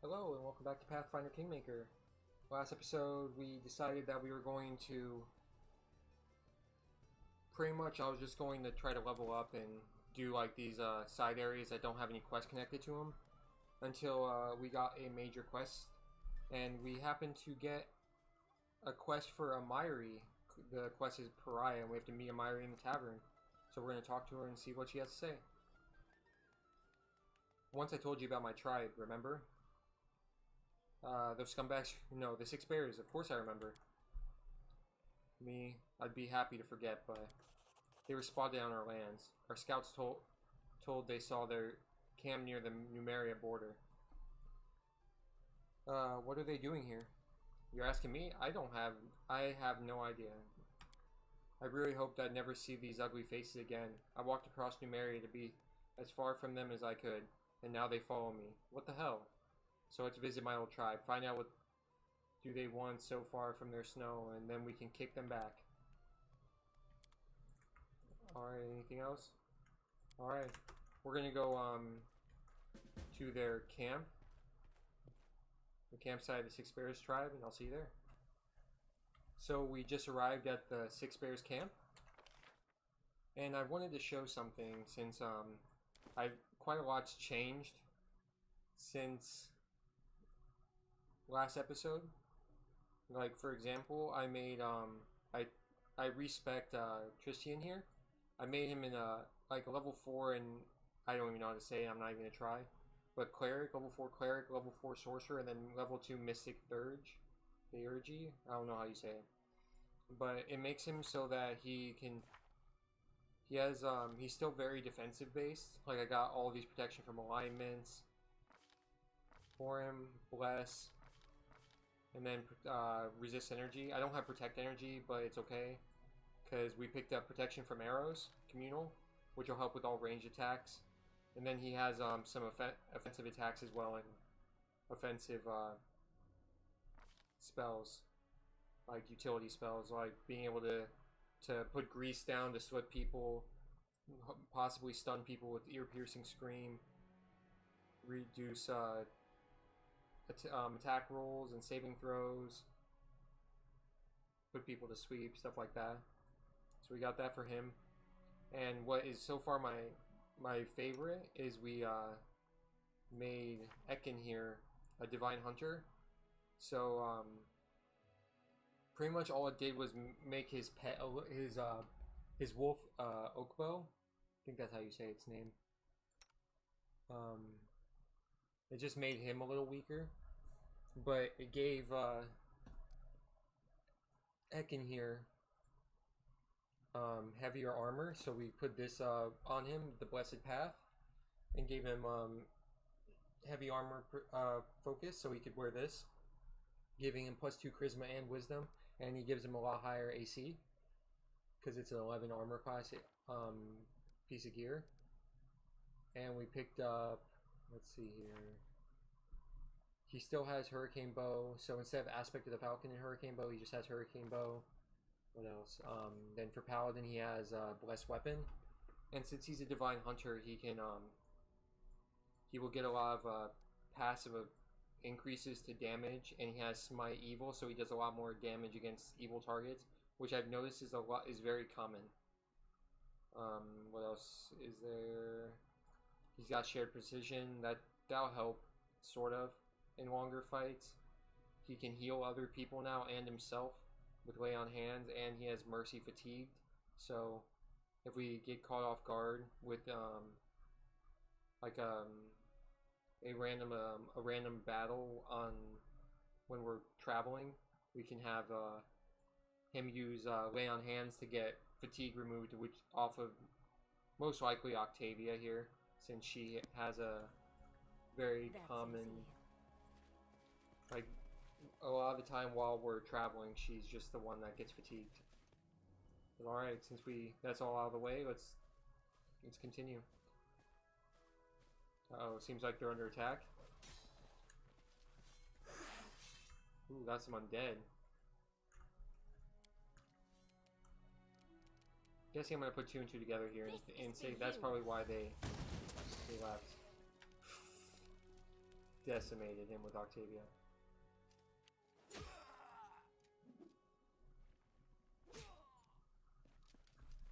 Hello and welcome back to Pathfinder Kingmaker. Last episode we decided that we were going to I was just going to try to level up and do like these side areas that don't have any quests connected to them until we got a major quest, and we happened to get a quest for Amiri. The quest is Pariah and we have to meet Amiri in the tavern, so we're going to talk to her and see what she has to say. Once I told you about my tribe, remember? Those scumbags, no, the 6 bears, of course I remember. I'd be happy to forget, but they were spotted on our lands. Our scouts told they saw their camp near the Numeria border. What are they doing here? You're asking me? I have no idea. I really hoped I'd never see these ugly faces again. I walked across Numeria to be as far from them as I could, and now they follow me. What the hell? So let's visit my old tribe, find out what do they want so far from their snow, and then we can kick them back. Alright, anything else? Alright, we're gonna go to their camp. The campsite of the 6 Bears tribe, and I'll see you there. So we just arrived at the 6 Bears camp. And I wanted to show something since quite a lot's changed since last episode. Like, for example, I made I respect Tristan here. I made him in a level 4, and I don't even know how to say it, I'm not even gonna try. But cleric, level 4 cleric, level 4 sorcerer, and then level 2 mystic theurgy. I don't know how you say it. But it makes him so that he's still very defensive based. Like, I got all these protection from alignments for him, bless, and then resist energy. I don't have protect energy, but it's okay because we picked up protection from arrows, communal, which will help with all range attacks. And then he has some offensive attacks as well, and offensive spells, like utility spells, like being able to put grease down to sweat people, possibly stun people with ear-piercing scream, reduce attack rolls and saving throws, put people to sweep, stuff like that. So we got that for him. And what is so far my favorite is we made Ekin here a divine hunter. So pretty much all it did was make his pet his wolf Oakbow. I think that's how you say its name. It just made him a little weaker, but it gave Ekin here heavier armor, so we put this on him, the Blessed Path, and gave him heavy armor focus, so he could wear this, giving him +2 charisma and wisdom, and he gives him a lot higher AC because it's an 11 armor class piece of gear. And we picked up, let's see here, he still has Hurricane Bow, so instead of Aspect of the Falcon and Hurricane Bow, he just has Hurricane Bow. What else? Then for Paladin, he has Blessed Weapon, and since he's a Divine Hunter, he can he will get a lot of passive increases to damage, and he has Smite Evil, so he does a lot more damage against evil targets, which I've noticed is very common. What else is there? He's got Shared Precision, that'll help sort of in longer fights. He can heal other people now and himself with Lay on Hands, and he has Mercy Fatigued, so if we get caught off guard with a random battle when we're traveling, we can have him use Lay on Hands to get fatigue removed, which off of most likely Octavia here, since she has a very common, like, a lot of the time while we're traveling, she's just the one that gets fatigued. But alright, since that's all out of the way, let's continue. Uh-oh, seems like they're under attack. Ooh, got some undead. Guessing I'm gonna put 2 and 2 together here and say that's probably why they left. decimated him with Octavia.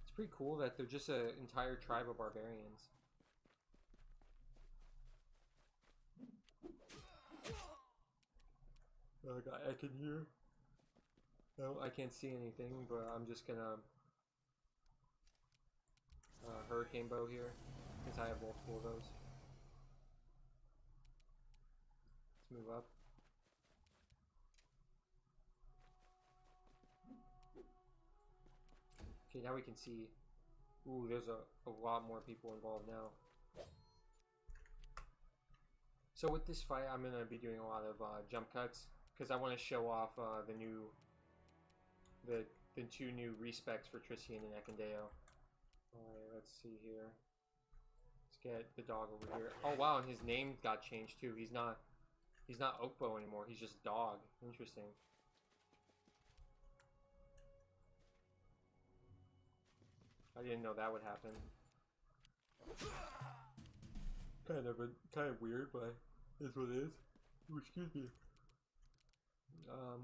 It's pretty cool that they're just an entire tribe of barbarians. I got Ekin here. No, I can't see anything, but I'm just gonna hurricane bow here, since I have multiple of those. Let's move up. Okay, now we can see. Ooh, there's a lot more people involved now. So with this fight, I'm gonna be doing a lot of jump cuts because I want to show off the two new respecs for Trissian and Ekindeo. Alright, let's see here. Let's get the dog over here. Oh wow, and his name got changed too. He's not Okbo anymore. He's just Dog. Interesting. I didn't know that would happen. Kind of weird, but it's what it is. Ooh, excuse me.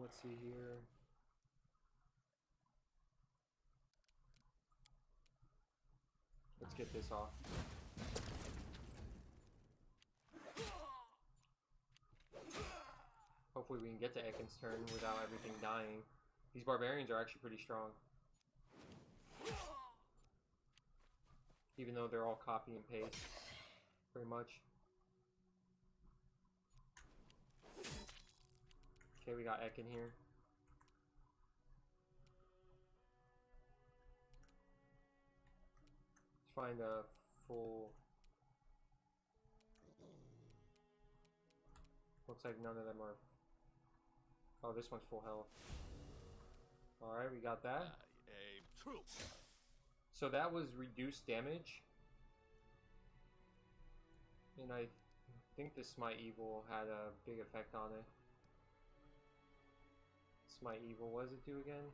Let's see here. Let's get this off. Hopefully we can get to Ekin's turn without everything dying. These barbarians are actually pretty strong. Even though they're all copy and paste, pretty much. Okay, we got Ekin here. Let's find a full... Looks like none of them are... Oh, this one's full health. Alright, we got that. So that was reduced damage. And I think this Smite Evil had a big effect on it. Smite Evil, what does it do again?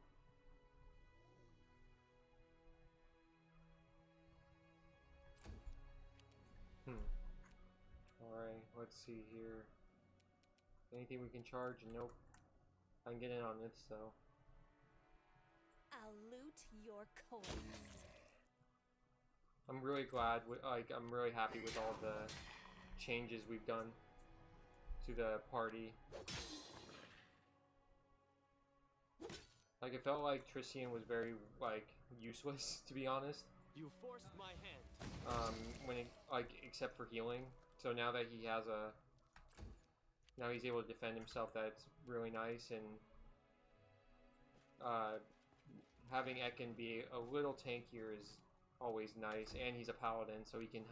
Alright, let's see here. Anything we can charge? Nope. I can get in on this though. I'll loot your coins. I'm really glad, I'm really happy with all the changes we've done to the party. Like, it felt like Trissian was very, useless, to be honest. You forced my hand. Except for healing. So now that he has now he's able to defend himself, that's really nice, and having Ekin be a little tankier is always nice, and he's a paladin, so he can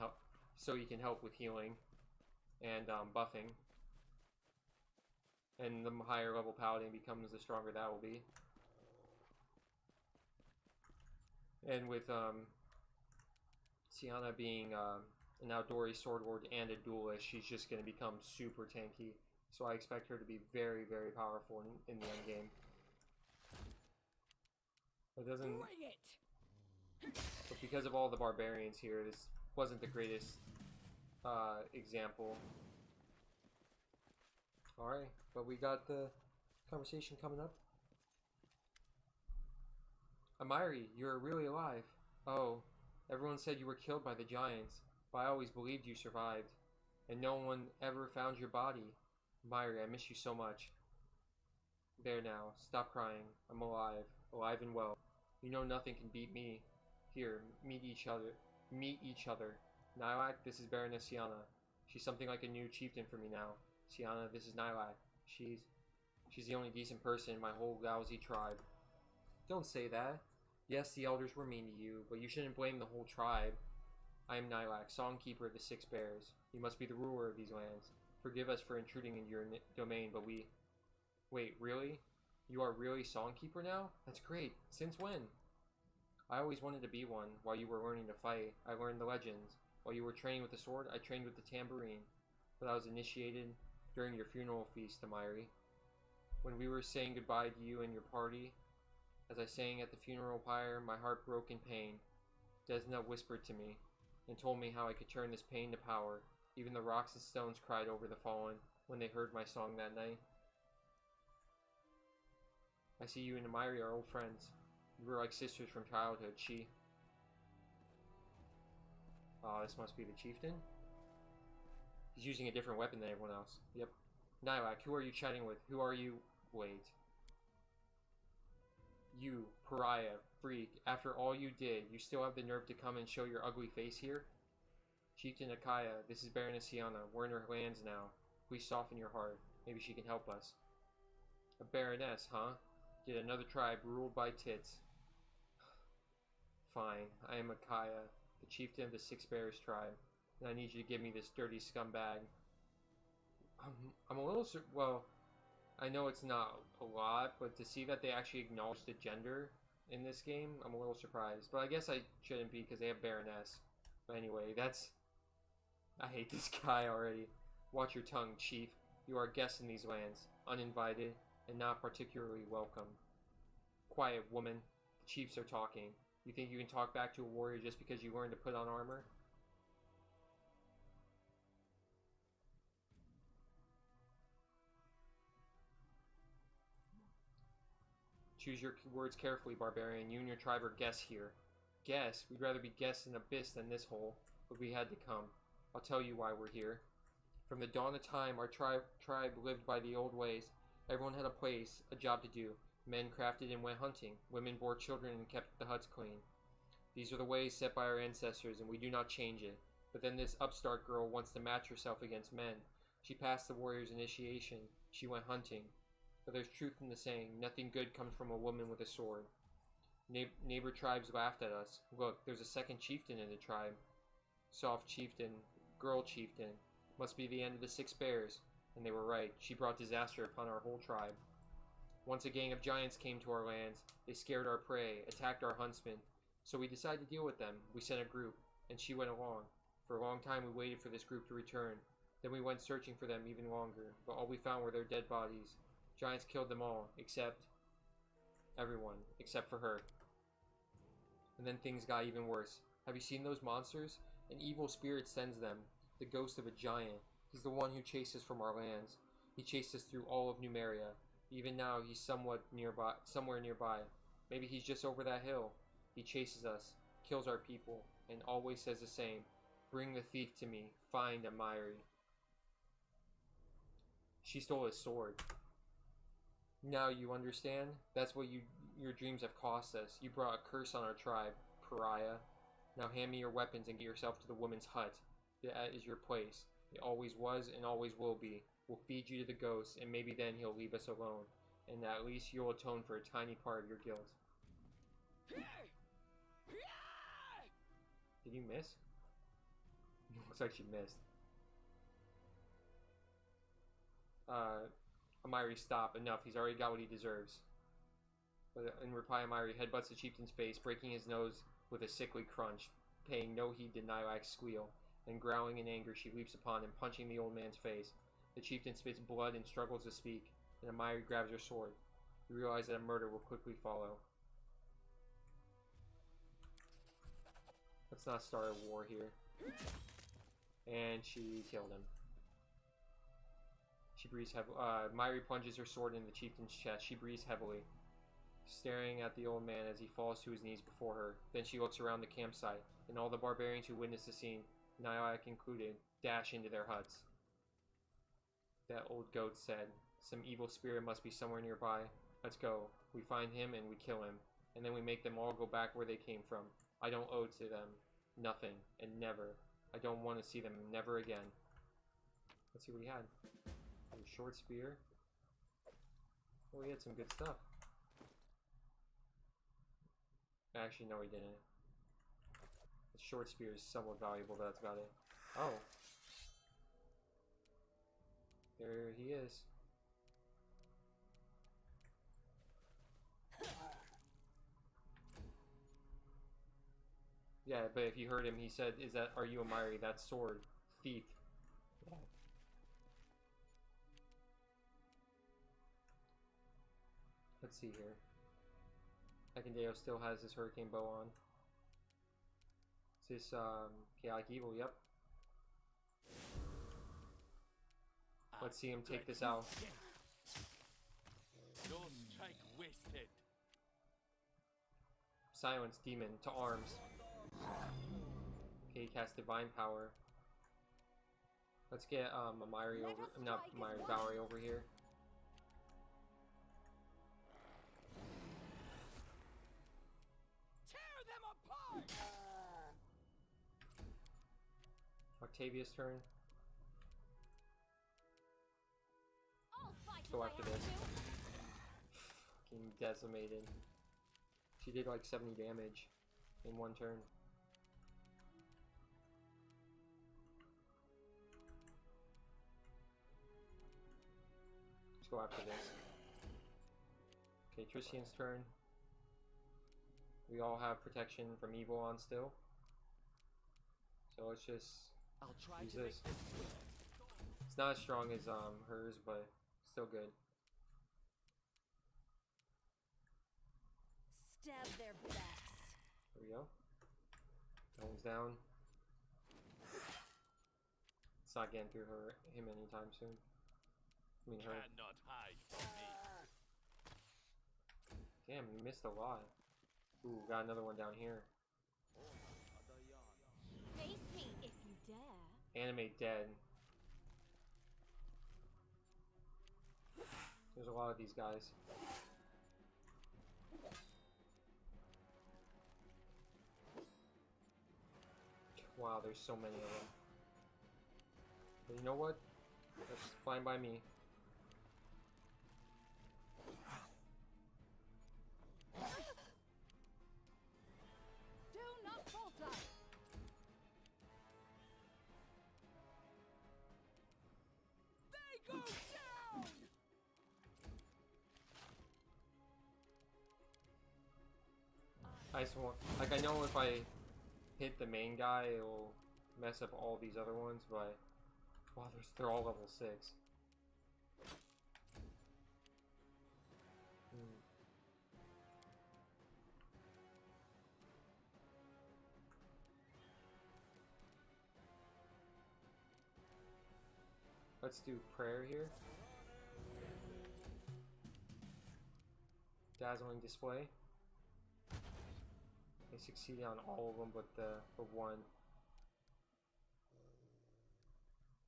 help with healing and buffing. And the higher level paladin becomes, the stronger that will be. And with Cianas being an outdoorsy sword lord and a duelist, she's just going to become super tanky. So I expect her to be very, very powerful in the end game. It doesn't. Bring it. But because of all the barbarians here, this wasn't the greatest example. Alright, but we got the conversation coming up. Amiri, you're really alive. Oh, everyone said you were killed by the giants, but I always believed you survived. And no one ever found your body. Amiri, I miss you so much. There now, stop crying. I'm alive. Alive and well. You know nothing can beat me. Here, meet each other. Meet each other. Nylak, this is Baroness Cianas. She's something like a new chieftain for me now. Cianas, this is Nylak. She's the only decent person in my whole lousy tribe. Don't say that. Yes, the elders were mean to you, but you shouldn't blame the whole tribe. I am Nylak, Songkeeper of the Six Bears. You must be the ruler of these lands. Forgive us for intruding into your domain, but we... Wait, really? You are really Songkeeper now? That's great. Since when? I always wanted to be one. While you were learning to fight, I learned the legends. While you were training with the sword, I trained with the tambourine. But I was initiated during your funeral feast, Amiri. When we were saying goodbye to you and your party, as I sang at the funeral pyre, my heart broke in pain. Desna whispered to me and told me how I could turn this pain to power. Even the rocks and stones cried over the fallen when they heard my song that night. I see you and Amiri are old friends. You were like sisters from childhood, she. This must be the chieftain. He's using a different weapon than everyone else. Yep. Nylak, who are you chatting with? Who are you? Wait. You, Pariah, freak, after all you did, you still have the nerve to come and show your ugly face here? Chieftain Akaya, this is Baroness Ciana. We're in her lands now. Please soften your heart. Maybe she can help us. A baroness, huh? Yet another tribe ruled by tits. Fine, I am Akaya, the chieftain of the Six Bears tribe, and I need you to give me this dirty scumbag. I'm a little well, I know it's not a lot, but to see that they actually acknowledge the gender in this game, I'm a little surprised. But I guess I shouldn't be because they have Baroness. But anyway, I hate this guy already. Watch your tongue, chief. You are guests in these lands, uninvited, and not particularly welcome. Quiet, woman. The chiefs are talking. You think you can talk back to a warrior just because you learned to put on armor? Choose your words carefully, barbarian. You and your tribe are guests here. Guests? We'd rather be guests in Abyss than this hole, but we had to come. I'll tell you why we're here. From the dawn of time, our tribe lived by the old ways. Everyone had a place, a job to do. Men crafted and went hunting. Women bore children and kept the huts clean. These are the ways set by our ancestors, and we do not change it. But then this upstart girl wants to match herself against men. She passed the warrior's initiation. She went hunting. But there's truth in the saying, nothing good comes from a woman with a sword. Neighbor tribes laughed at us. Look, there's a second chieftain in the tribe. Soft chieftain, girl chieftain. Must be the end of the Six Bears. And they were right. She brought disaster upon our whole tribe. Once a gang of giants came to our lands. They scared our prey, attacked our huntsmen. So we decided to deal with them. We sent a group, and she went along. For a long time we waited for this group to return. Then we went searching for them even longer, but all we found were their dead bodies. Giants killed them all, except everyone, except for her. And then things got even worse. Have you seen those monsters? An evil spirit sends them, the ghost of a giant. He's the one who chased us from our lands. He chased us through all of Numeria. Even now, he's somewhere nearby. Maybe he's just over that hill. He chases us, kills our people, and always says the same. Bring the thief to me. Find Amiri. She stole his sword. Now you understand? That's what your dreams have cost us. You brought a curse on our tribe, Pariah. Now hand me your weapons and get yourself to the woman's hut. That is your place. It always was and always will be. We'll feed you to the ghost, and maybe then he'll leave us alone. And at least you'll atone for a tiny part of your guilt. Did you miss? Looks like she missed. Amiri, stop. Enough. He's already got what he deserves. But in reply, Amiri headbutts the chieftain's face, breaking his nose with a sickly crunch, paying no heed to Nylak's squeal. Then growling in anger, she leaps upon him, punching the old man's face. The chieftain spits blood and struggles to speak, and Amiri grabs her sword. We realize that a murder will quickly follow. Let's not start a war here. And she killed him. She breathes heavily. Amiri plunges her sword in the chieftain's chest. She breathes heavily, staring at the old man as he falls to his knees before her. Then she looks around the campsite, and all the barbarians who witness the scene, Nylak included, dash into their huts. That old goat said, "Some evil spirit must be somewhere nearby. Let's go." We find him and we kill him, and then we make them all go back where they came from. I don't owe to them nothing, and never. I don't want to see them never again. Let's see what he had. A short spear. Oh, he had some good stuff. Actually, no, he didn't. The short spear is somewhat valuable, but that's about it. Oh. There he is. Yeah, but if you heard him, he said, are you Amiri? That sword. Thief. Yeah. Let's see here. Ekindeo still has his hurricane bow on. Is this, chaotic evil? Yep. Let's see him take this out. No strike wasted. Silence demon to arms. Okay, cast divine power. Let's get Amiri over, not Amiri, Valerie over here. Tear them apart. Octavia's turn. I'll fight Go if I after have this. to. Fucking decimated. She did like 70 damage in one turn. Let's go after this. Okay, Tristian's turn. We all have protection from evil on still. So let's just I'll try use to this. make this swift. It's not as strong as hers, but still good. Stab their backs. There we go. That one's down. It's not getting through him anytime soon. I mean her. Cannot hide from me. Damn, you missed a lot. Ooh, got another one down here. Face me if you dare. Animate dead. There's a lot of these guys. Wow, there's so many of them. But you know what? That's fine by me. Do not falter. They go down. I just want, like, I know if I hit the main guy, it'll mess up all these other ones, but wow, they're all level 6. Let's do prayer here. Dazzling display. They succeeded on all of them but the one.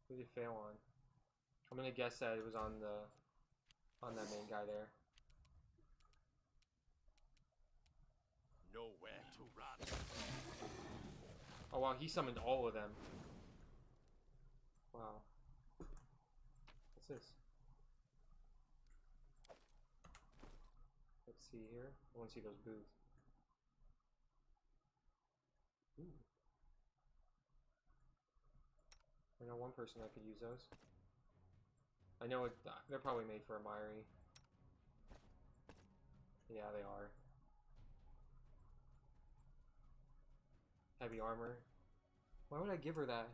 Who did it fail on? I'm gonna guess that it was on that main guy there. Nowhere to run. Oh wow, he summoned all of them. Wow. What's this? Let's see here. I want to see those boots. Ooh. I know one person that could use those. I know they're probably made for Amiri. Yeah, they are. Heavy armor. Why would I give her that?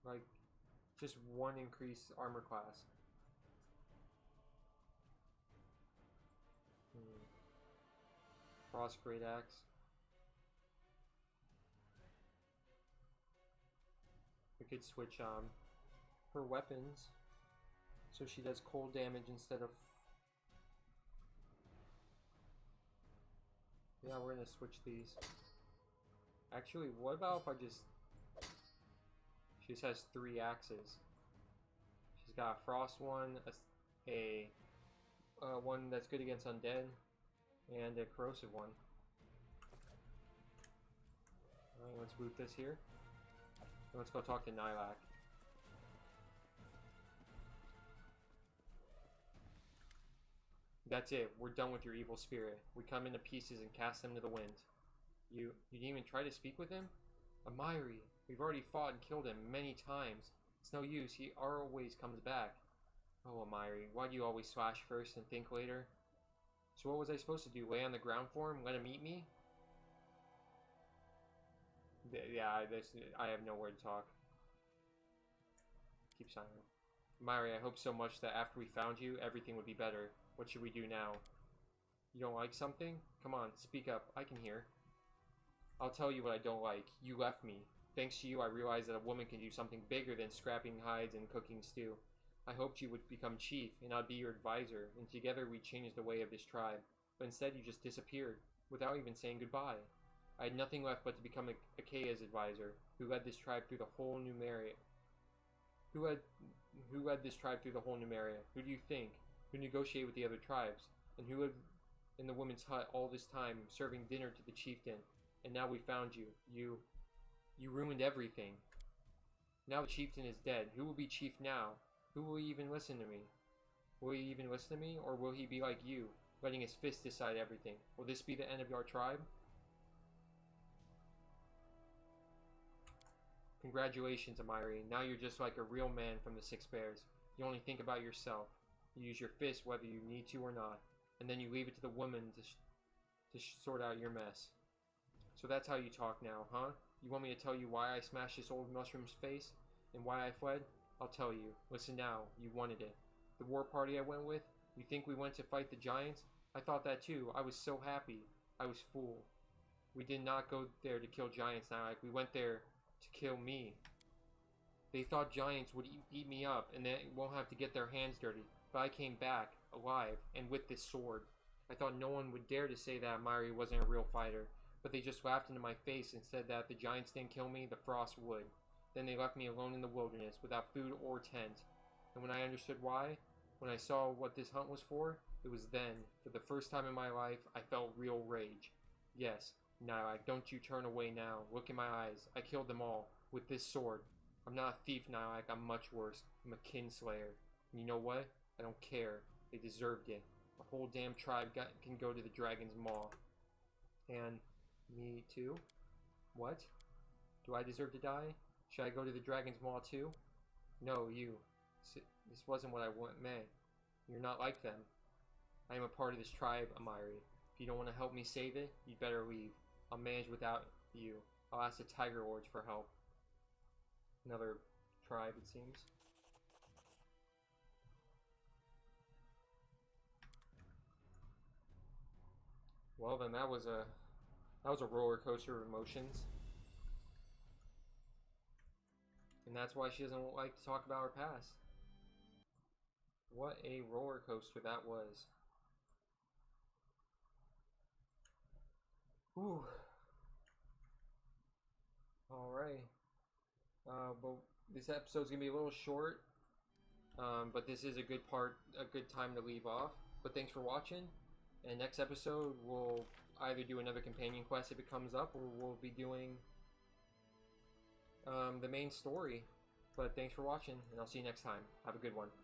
Like, just one increased armor class. Frost Great Axe. We could switch her weapons so she does cold damage instead of. Yeah, we're gonna switch these. Actually, what about if I just. She just has 3 axes. She's got a frost one, a one that's good against undead, and a corrosive one. Alright, let's boot this here. And let's go talk to Nylak. That's it. We're done with your evil spirit. We come into pieces and cast them to the wind. You didn't even try to speak with him? Amiri, we've already fought and killed him many times. It's no use. He always comes back. Oh, Amiri, why do you always slash first and think later? So what was I supposed to do? Lay on the ground for him? Let him eat me? Yeah, I have nowhere to talk. Keep silent. Amiri, I hope so much that after we found you, everything would be better. What should we do now? You don't like something? Come on, speak up. I can hear. I'll tell you what I don't like. You left me. Thanks to you, I realized that a woman can do something bigger than scrapping hides and cooking stew. I hoped you would become chief, and I'd be your advisor, and together we'd change the way of this tribe. But instead you just disappeared, without even saying goodbye. I had nothing left but to become Akaya's advisor, who led this tribe through the whole Numeria. Who led this tribe through the whole Numeria? Who do you think? Who negotiated with the other tribes? And who lived in the woman's hut all this time, serving dinner to the chieftain? And now we found you. You ruined everything. Now the chieftain is dead. Who will be chief now? Who will even listen to me? Will he even listen to me, or will he be like you, letting his fist decide everything? Will this be the end of your tribe? Congratulations, Amiri. Now you're just like a real man from the Six Bears. You only think about yourself. You use your fist whether you need to or not, and then you leave it to the woman to sort out your mess. So that's how you talk now, huh? You want me to tell you why I smashed this old mushroom's face, and why I fled? I'll tell you. Listen now, you wanted it. The war party I went with, you think we went to fight the giants? I thought that too. I was so happy. I was fooled. We did not go there to kill giants now, we went there to kill me. They thought giants would eat me up, and they won't have to get their hands dirty. But I came back, alive, and with this sword. I thought no one would dare to say that Amiri wasn't a real fighter, but they just laughed into my face and said that if the giants didn't kill me, the frost would. Then they left me alone in the wilderness, without food or tent. And when I understood why, when I saw what this hunt was for, it was then, for the first time in my life, I felt real rage. Yes, Nilak, don't you turn away now. Look in my eyes. I killed them all, with this sword. I'm not a thief, Nilak, I'm much worse. I'm a kinslayer. And you know what? I don't care. They deserved it. The whole damn tribe can go to the dragon's maw. And me too? What? Do I deserve to die? Should I go to the dragon's maw too? No, you. This wasn't what I meant. You're not like them. I am a part of this tribe, Amiri. If you don't want to help me save it, you'd better leave. I'll manage without you. I'll ask the Tiger Lords for help. Another tribe, it seems. Well then, that was a roller coaster of emotions. And that's why she doesn't like to talk about her past. What a roller coaster that was. Whew. Alright. But this episode's gonna be a little short. But this is a good time to leave off. But thanks for watching. And next episode, we'll either do another companion quest if it comes up, or we'll be doing the main story. But thanks for watching, and I'll see you next time. Have a good one.